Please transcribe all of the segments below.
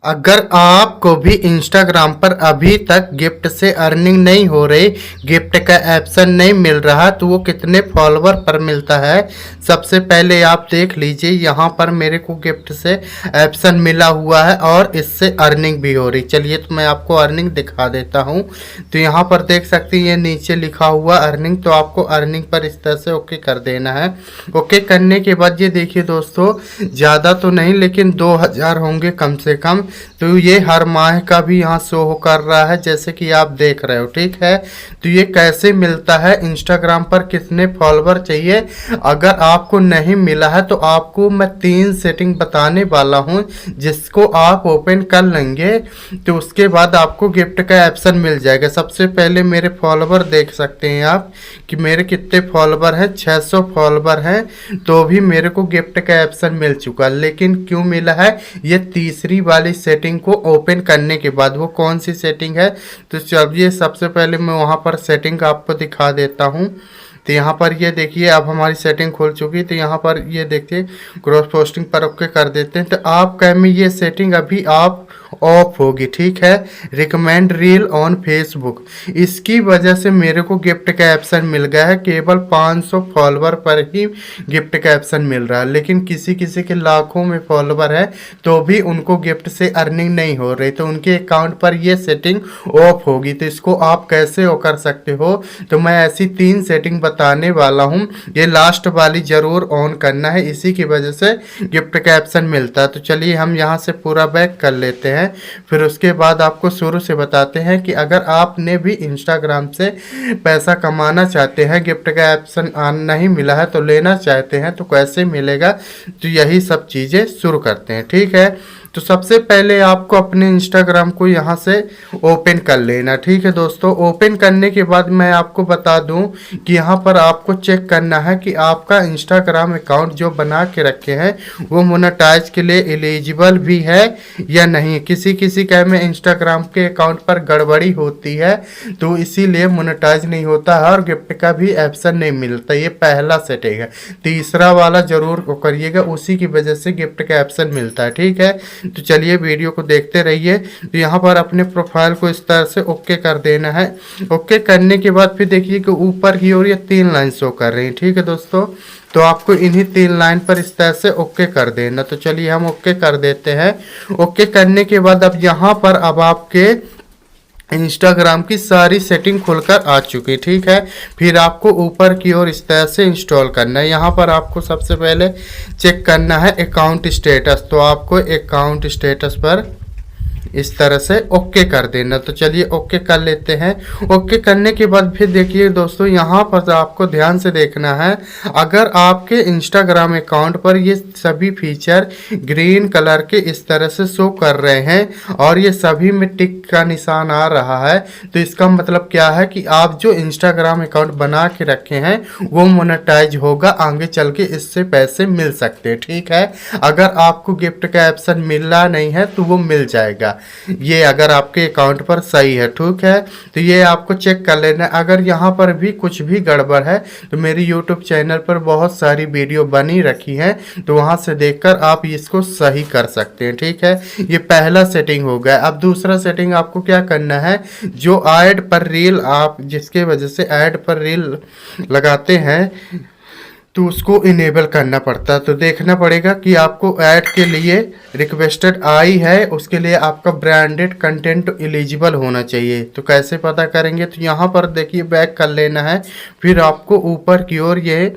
अगर आपको भी इंस्टाग्राम पर अभी तक गिफ्ट से अर्निंग नहीं हो रही, गिफ्ट का ऑप्शन नहीं मिल रहा, तो वो कितने फॉलोवर पर मिलता है सबसे पहले आप देख लीजिए। यहाँ पर मेरे को गिफ्ट से ऑप्शन मिला हुआ है और इससे अर्निंग भी हो रही। चलिए तो मैं आपको अर्निंग दिखा देता हूँ। तो यहाँ पर देख सकते हैं ये नीचे लिखा हुआ अर्निंग, तो आपको अर्निंग पर इस तरह से ओके कर देना है। ओके करने के बाद ये देखिए दोस्तों, ज़्यादा तो नहीं लेकिन 2000 होंगे कम से कम। तो ये हर माह का भी यहाँ शो कर रहा है जैसे कि आप देख रहे हो, ठीक है। तो ये कैसे मिलता है, इंस्टाग्राम पर कितने फॉलोवर चाहिए, अगर आपको नहीं मिला है तो आपको मैं 3 सेटिंग बताने वाला हूँ जिसको आप ओपन कर लेंगे तो उसके बाद आपको गिफ्ट का ऑप्शन मिल जाएगा। सबसे पहले मेरे फॉलोवर देख सकते हैं आप कि मेरे कितने फॉलोवर हैं, 600 फॉलोवर हैं। तो भी मेरे को गिफ्ट का ऑप्शन मिल चुका, लेकिन क्यों मिला है, ये तीसरी वाली सेटिंग को ओपन करने के बाद। वो कौन सी सेटिंग है, तो चलिए सबसे पहले मैं वहाँ पर सेटिंग आपको दिखा देता हूँ। तो यहाँ पर ये देखिए अब हमारी सेटिंग खुल चुकी। तो यहाँ पर ये देखिए क्रॉस पोस्टिंग पर ओके कर देते हैं। तो आपका में ये सेटिंग अभी आप ऑफ होगी, ठीक है। रिकमेंड रील ऑन फेसबुक, इसकी वजह से मेरे को गिफ्ट का ऑप्शन मिल गया है। केवल 500 फॉलोवर पर ही गिफ्ट का ऑप्शन मिल रहा है, लेकिन किसी किसी के लाखों में फॉलोवर है तो भी उनको गिफ्ट से अर्निंग नहीं हो रही, तो उनके अकाउंट पर ये सेटिंग ऑफ होगी। तो इसको आप कैसे कर सकते हो, तो मैं ऐसी 3 सेटिंग बताने वाला हूँ। ये लास्ट वाली जरूर ऑन करना है, इसी की वजह से गिफ्ट का ऑप्शन मिलता है। तो चलिए हम यहाँ से पूरा बैक कर लेते हैं, फिर उसके बाद आपको शुरू से बताते हैं कि अगर आपने भी इंस्टाग्राम से पैसा कमाना चाहते हैं, गिफ्ट का ऑप्शन नहीं मिला है तो लेना चाहते हैं, तो कैसे मिलेगा, तो यही सब चीज़ें शुरू करते हैं, ठीक है। तो सबसे पहले आपको अपने इंस्टाग्राम को यहाँ से ओपन कर लेना, ठीक है दोस्तों। ओपन करने के बाद मैं आपको बता दूं कि यहाँ पर आपको चेक करना है कि आपका इंस्टाग्राम अकाउंट जो बना के रखे हैं वो मोनेटाइज के लिए एलिजिबल भी है या नहीं। किसी किसी का में इंस्टाग्राम के अकाउंट पर गड़बड़ी होती है तो इसीलिए मोनेटाइज नहीं होता है और गिफ्ट का भी ऑप्शन नहीं मिलता। ये पहला सेटिंग है, तीसरा वाला जरूर करिएगा, उसी की वजह से गिफ्ट का ऑप्शन मिलता है, ठीक है। तो चलिए वीडियो को देखते रहिए। तो यहाँ पर अपने प्रोफाइल को इस तरह से ओके कर देना है। ओके करने के बाद फिर देखिए कि ऊपर की ओर ये 3 लाइन शो कर रही है, ठीक है दोस्तों। तो आपको इन्हीं 3 लाइन पर इस तरह से ओके कर देना। तो चलिए हम ओके कर देते हैं। ओके करने के बाद अब यहाँ पर अब आपके इंस्टाग्राम की सारी सेटिंग खुलकर आ चुकी, ठीक है। फिर आपको ऊपर की ओर इस तरह से इंस्टॉल करना है। यहाँ पर आपको सबसे पहले चेक करना है अकाउंट स्टेटस, तो आपको अकाउंट स्टेटस पर इस तरह से ओके कर देना। तो चलिए ओके कर लेते हैं। ओके करने के बाद फिर देखिए दोस्तों, यहाँ पर आपको ध्यान से देखना है, अगर आपके इंस्टाग्राम अकाउंट पर ये सभी फीचर ग्रीन कलर के इस तरह से शो कर रहे हैं और ये सभी में टिक का निशान आ रहा है, तो इसका मतलब क्या है कि आप जो इंस्टाग्राम अकाउंट बना के रखे हैं वो मोनेटाइज होगा, आगे चल के इससे पैसे मिल सकते हैं, ठीक है। अगर आपको गिफ्ट का ऑप्शन मिल रहा नहीं है तो वो मिल जाएगा, ये अगर आपके अकाउंट पर सही है, ठीक है। तो ये आपको चेक कर लेना। अगर यहाँ पर भी कुछ भी गड़बड़ है तो मेरी यूट्यूब चैनल पर बहुत सारी वीडियो बनी रखी है, तो वहाँ से देखकर आप इसको सही कर सकते हैं, ठीक है। ये पहला सेटिंग हो गया। अब दूसरा सेटिंग आपको क्या करना है, जो ऐड पर रील आप जिसके वजह से ऐड पर रील लगाते हैं तो उसको इनेबल करना पड़ता है। तो देखना पड़ेगा कि आपको ऐड के लिए रिक्वेस्टेड आई है, उसके लिए आपका ब्रांडेड कंटेंट एलिजिबल होना चाहिए। तो कैसे पता करेंगे, तो यहाँ पर देखिए बैक कर लेना है। फिर आपको ऊपर की ओर ये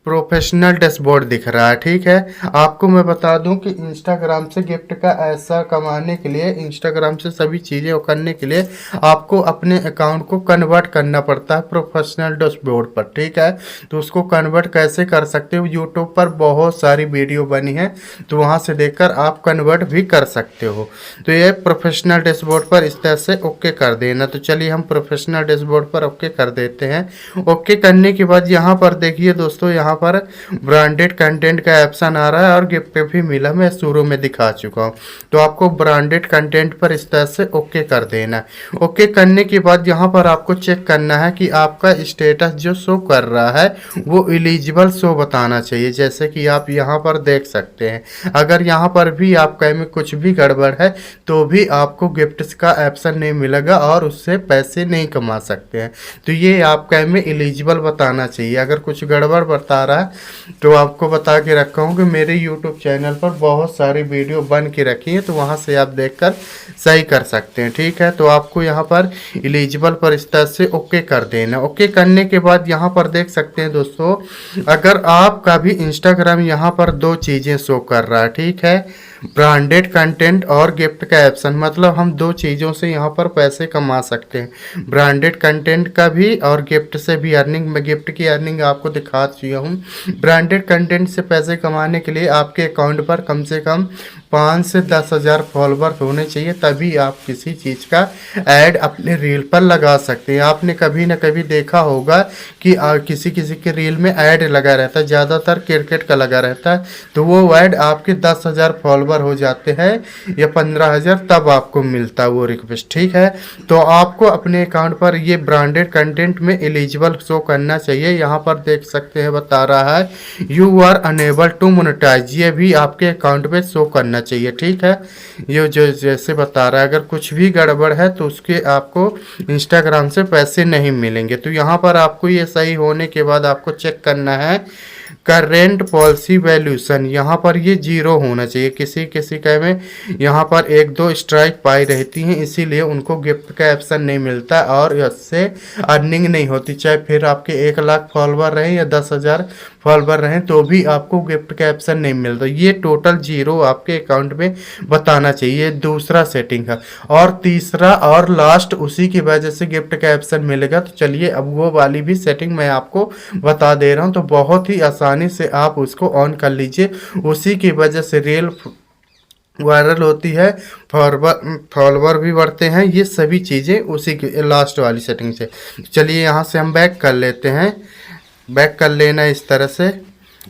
प्रोफेशनल डैशबोर्ड दिख रहा है, ठीक है। आपको मैं बता दूं कि इंस्टाग्राम से गिफ्ट का ऐसा कमाने के लिए, इंस्टाग्राम से सभी चीज़ें करने के लिए आपको अपने अकाउंट को कन्वर्ट करना पड़ता है प्रोफेशनल डैशबोर्ड पर, ठीक है। तो उसको कन्वर्ट कैसे कर सकते हो, यूट्यूब पर बहुत सारी वीडियो बनी है, तो वहाँ से देखकर आप कन्वर्ट भी कर सकते हो। तो ये प्रोफेशनल डैशबोर्ड पर इस तरह से ओके कर देना। तो चलिए हम प्रोफेशनल डैशबोर्ड पर ओके कर देते हैं। ओके करने के बाद यहाँ पर देखिए दोस्तों, दोस्तों यहाँ पर ब्रांडेड कंटेंट का ऑप्शन आ रहा है और गिफ्ट भी मिला, मैं शुरू में दिखा चुका हूँ। तो आपको ब्रांडेड कंटेंट पर इस तरह से ओके कर देना है। ओके करने के बाद यहाँ पर आपको चेक करना है कि आपका स्टेटस जो शो कर रहा है वो एलिजिबल शो बताना चाहिए, जैसे कि आप यहाँ पर देख सकते हैं। अगर यहाँ पर भी आपका में कुछ भी गड़बड़ है तो भी आपको गिफ्ट का ऑप्शन नहीं मिलेगा और उससे पैसे नहीं कमा सकते हैं। तो ये आपका में एलिजिबल बताना चाहिए। अगर कुछ गड़बड़ बता रहा है तो आपको बता के रखा हूँ कि मेरे यूट्यूब चैनल पर बहुत सारी वीडियो बन के रखी है, तो वहाँ से आप देखकर सही कर सकते हैं। ठीक है, तो आपको यहाँ पर एलिजिबल पर इस तरह से ओके कर देना। ओके करने के बाद यहाँ पर देख सकते हैं दोस्तों, अगर आपका भी इंस्टाग्राम यहाँ पर दो चीज़ें शो कर रहा है, ठीक है, ब्रांडेड कंटेंट और गिफ्ट का ऑप्शन, मतलब हम दो चीज़ों से यहाँ पर पैसे कमा सकते हैं, ब्रांडेड कंटेंट का भी और गिफ्ट से भी अर्निंग। मैं गिफ्ट की अर्निंग आपको दिखा चुका हूँ। ब्रांडेड कंटेंट से पैसे कमाने के लिए आपके अकाउंट पर कम से कम 5 से 10 हज़ार फॉलोवर होने चाहिए, तभी आप किसी चीज़ का ऐड अपने रील पर लगा सकते हैं। आपने कभी ना कभी देखा होगा कि किसी किसी के रील में ऐड लगा रहता है, ज़्यादातर क्रिकेट का लगा रहता है, तो वो ऐड आपके 10 हज़ार फॉलोवर हो जाते हैं या 15 हज़ार, तब आपको मिलता है वो रिक्वेस्ट। ठीक है, तो आपको अपने अकाउंट पर ये ब्रांडेड कंटेंट में एलिजिबल शो करना चाहिए। यहाँ पर देख सकते हैं बता रहा है you are unable to monetize, ये भी आपके अकाउंट में शो करना चाहिए। ठीक है, ये जो जैसे बता रहा है, अगर कुछ भी गड़बड़ है तो उसके आपको इंस्टाग्राम से पैसे नहीं मिलेंगे। तो यहाँ पर आपको ये सही होने के बाद आपको चेक करना है करेंट पॉलिसी वैल्यूशन, यहाँ पर ये 0 होना चाहिए। किसी किसी का में यहाँ पर 1-2 स्ट्राइक पाई रहती हैं, इसीलिए उनको गिफ्ट का ऑप्शन नहीं मिलता और इससे अर्निंग नहीं होती। चाहे फिर आपके 1 लाख फॉलोवर रहे या 10 हज़ार फॉलोवर रहें तो भी आपको गिफ्ट का ऑप्शन नहीं मिलता। ये टोटल 0 आपके अकाउंट में बताना चाहिए, दूसरा सेटिंग है। और तीसरा और लास्ट उसी की वजह से गिफ्ट का ऑप्शन मिलेगा। तो चलिए अब वो वाली भी सेटिंग मैं आपको बता दे रहा हूँ, तो बहुत ही आसानी से आप उसको ऑन कर लीजिए। उसी की वजह से रील वायरल होती है, फॉलोवर भी बढ़ते हैं, ये सभी चीज़ें उसी की लास्ट वाली सेटिंग से। चलिए यहाँ से हम बैक कर लेते हैं। बैक कर लेना इस तरह से।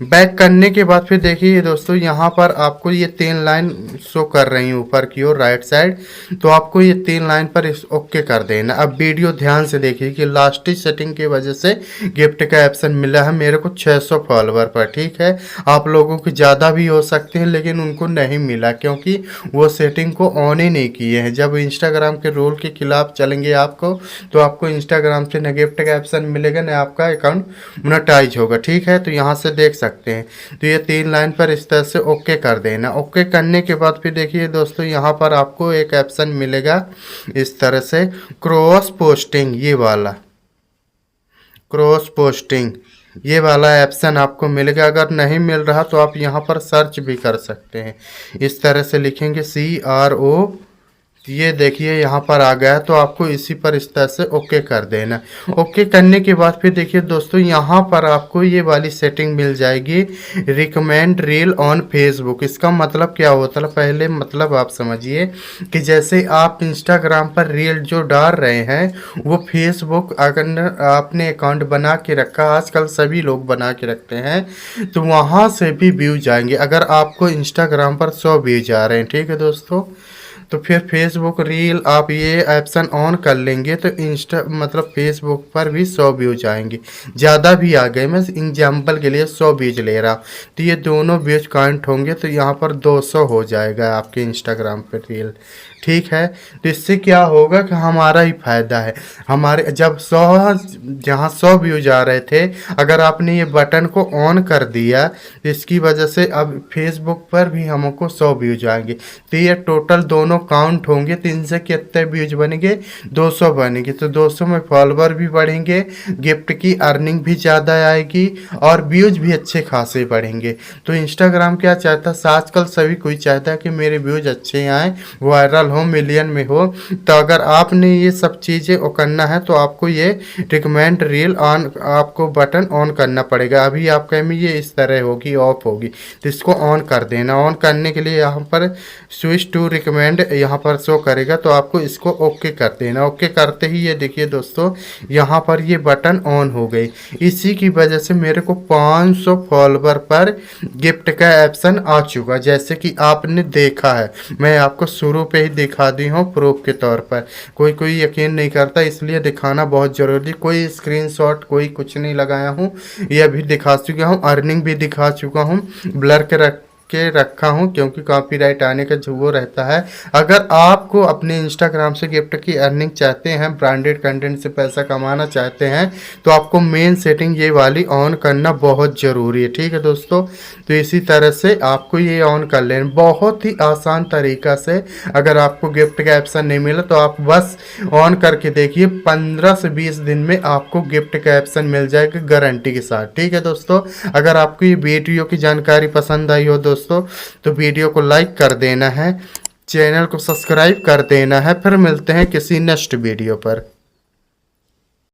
बैक करने के बाद फिर देखिए दोस्तों, यहाँ पर आपको ये 3 लाइन शो कर रही हैं ऊपर की ओर राइट साइड, तो आपको ये 3 लाइन पर इस ओके कर देना। अब वीडियो ध्यान से देखिए कि लास्ट सेटिंग की वजह से गिफ्ट का ऑप्शन मिला है मेरे को 600 फॉलोवर पर। ठीक है, आप लोगों को ज़्यादा भी हो सकते हैं लेकिन उनको नहीं मिला क्योंकि वो सेटिंग को ऑन ही नहीं किए हैं। जब इंस्टाग्राम के रूल के खिलाफ चलेंगे आपको, तो आपको इंस्टाग्राम से न गिफ्ट का ऑप्शन मिलेगा न आपका अकाउंट मोनेटाइज होगा। ठीक है, तो यहाँ से देख सकते हैं, तो ये 3 लाइन पर इस तरह से ओके कर देना। ओके करने के बाद फिर देखिए दोस्तों, यहाँ पर आपको एक ऑप्शन मिलेगा इस तरह से क्रॉस पोस्टिंग, ये वाला क्रॉस पोस्टिंग, ये वाला ऑप्शन आपको मिलेगा। अगर नहीं मिल रहा तो आप यहाँ पर सर्च भी कर सकते हैं। इस तरह से लिखेंगे CRO, ये देखिए यहाँ पर आ गया, तो आपको इसी पर इस तरह से ओके कर देना। ओके करने के बाद फिर देखिए दोस्तों, यहाँ पर आपको ये वाली सेटिंग मिल जाएगी, रिकमेंड रील ऑन फेसबुक। इसका मतलब क्या होता है, पहले मतलब आप समझिए कि जैसे आप इंस्टाग्राम पर रील जो डाल रहे हैं वो फेसबुक, अगर आपने अकाउंट बना के रखा, आजकल सभी लोग बना के रखते हैं, तो वहाँ से भी व्यूज आएंगे। अगर आपको इंस्टाग्राम पर 100 व्यूज आ रहे हैं, ठीक है दोस्तों, तो फिर फेसबुक रील आप ये ऑप्शन ऑन कर लेंगे तो इंस्टा मतलब फेसबुक पर भी 100 व्यूज आएंगे। ज़्यादा भी आ गए, मैं एग्जांपल के लिए 100 व्यूज ले रहा हूँ, तो ये दोनों व्यूज काउंट होंगे, तो यहाँ पर 200 हो जाएगा आपके इंस्टाग्राम पर रील। ठीक है, तो इससे क्या होगा कि हमारा ही फायदा है। हमारे जब 100 जहाँ 100 व्यूज आ रहे थे, अगर आपने ये बटन को ऑन कर दिया तो इसकी वजह से अब फेसबुक पर भी हमको 100 व्यूज आएंगे, तो ये टोटल दोनों काउंट होंगे। 3 से कितने व्यूज बनेंगे, 200 बनेंगे, तो 200 में फॉलोवर भी बढ़ेंगे, गिफ्ट की अर्निंग भी ज़्यादा आएगी और व्यूज भी अच्छे खासे बढ़ेंगे। तो इंस्टाग्राम क्या चाहता है, आजकल सभी कोई चाहता है कि मेरे व्यूज अच्छे आएँ, वायरल हो, मिलियन में हो। तो अगर आपने ये सब चीज़ें करना है तो आपको ये रिकमेंड रील ऑन, आपको बटन ऑन करना पड़ेगा। अभी आपके में ये इस तरह होगी, ऑफ होगी, तो इसको ऑन कर देना। ऑन करने के लिए यहाँ पर स्विच टू रिकमेंड यहाँ पर शो करेगा, तो आपको इसको ओके कर देना। ओके करते ही ये देखिए दोस्तों, यहाँ पर ये बटन ऑन हो गई। इसी की वजह से मेरे को 500 फॉलोवर पर गिफ्ट का ऑप्शन आ चुका, जैसे कि आपने देखा है। मैं आपको शुरू पे ही दिखा दी हूँ प्रूफ के तौर पर। कोई यकीन नहीं करता, इसलिए दिखाना बहुत ज़रूरी। कोई स्क्रीनशॉट कोई कुछ नहीं लगाया हूँ, ये भी दिखा चुका हूँ, अर्निंग भी दिखा चुका हूँ, ब्लर के रखा हूँ क्योंकि कॉपीराइट आने का जो वो रहता है। अगर आपको अपने इंस्टाग्राम से गिफ्ट की अर्निंग चाहते हैं, ब्रांडेड कंटेंट से पैसा कमाना चाहते हैं, तो आपको मेन सेटिंग ये वाली ऑन करना बहुत ज़रूरी है। ठीक है दोस्तों, तो इसी तरह से आपको ये ऑन कर लेना, बहुत ही आसान तरीका से। अगर आपको गिफ्ट का ऑप्शन नहीं मिला तो आप बस ऑन करके देखिए, 15 से 20 दिन में आपको गिफ्ट का ऑप्शन मिल जाएगा गारंटी के साथ। ठीक है दोस्तों, अगर आपको ये वीडियो की जानकारी पसंद आई हो दोस्तों, तो वीडियो को लाइक कर देना है, चैनल को सब्सक्राइब कर देना है। फिर मिलते हैं किसी नेक्स्ट वीडियो पर।